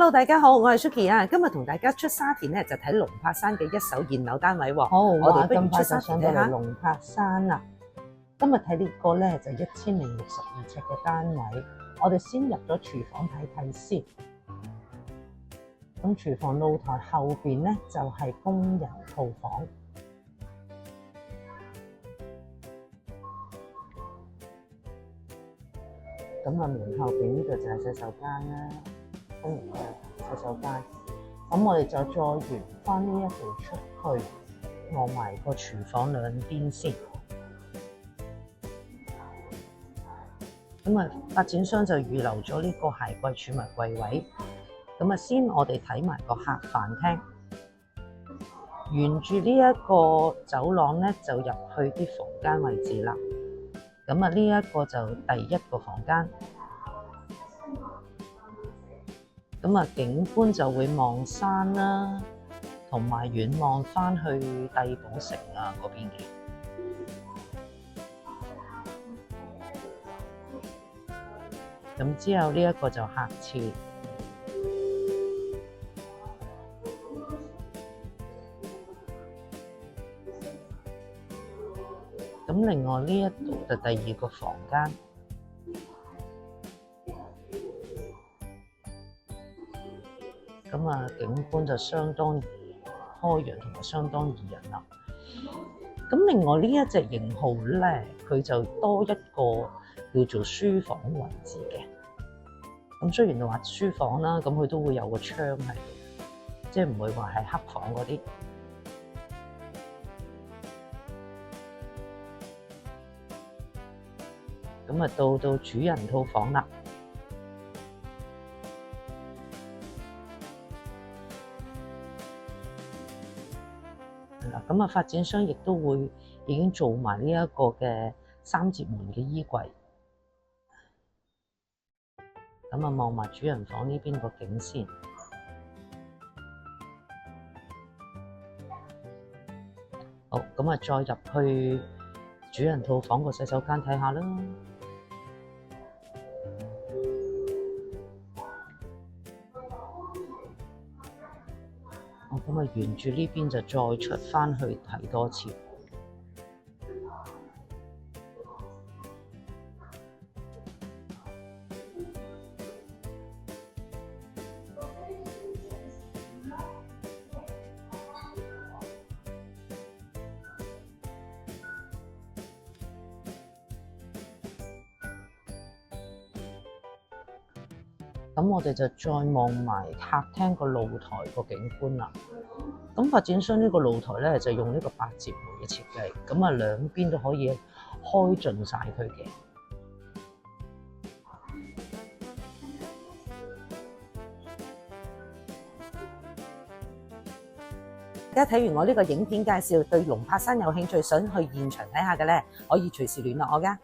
Hello， 大家好，我係 Suki 啊，今日同大家出沙田咧就睇龍柏山嘅一手現樓單位喎。好，我哋不如咁快出沙就上到嚟田睇下。龍柏山啦。今日睇呢個咧就1062尺嘅單位，我哋先入咗廚房睇睇先。咁廚房露台後邊咧就係工人套房。咁啊，門後邊呢度就係洗手間啦，公用嘅洗手間。咁我哋就再沿翻呢一度出去，望埋個廚房兩邊先。咁啊，發展商就預留咗呢個鞋櫃儲物櫃位。咁啊，先我哋睇埋個客飯廳，沿住呢一個走廊咧，就入去啲房間位置啦。咁啊，呢一個就第一個房間。咁啊，景觀就會望山啦，同埋遠望翻去帝寶城啊嗰邊嘅。咁之後呢一個就客廁。咁另外呢一度就第二個房間。咁啊，景觀就相當開揚同埋相當宜人啦。咁另外呢一隻型號咧，佢就多一個叫做書房位置嘅。咁雖然話書房啦，咁佢都會有個窗喺度，即係唔會話係黑房嗰啲。咁啊，到主人套房啦。咁啊，發展商亦都會已經做埋呢一個嘅三節門嘅衣櫃。咁啊，望埋主人房呢邊個景先。好，咁啊，再入去主人套房個洗手間睇下啦。咁啊，沿住呢邊就再出返去睇多次。咁我哋就再望埋客廳個露台個景觀啦。咁發展商呢個露台咧就用呢個8節門嘅設計，咁啊兩邊都可以開盡晒佢嘅。大家睇完我呢個影片介紹，對龍柏山有興趣想去現場睇下嘅咧，可以隨時聯絡我㗎。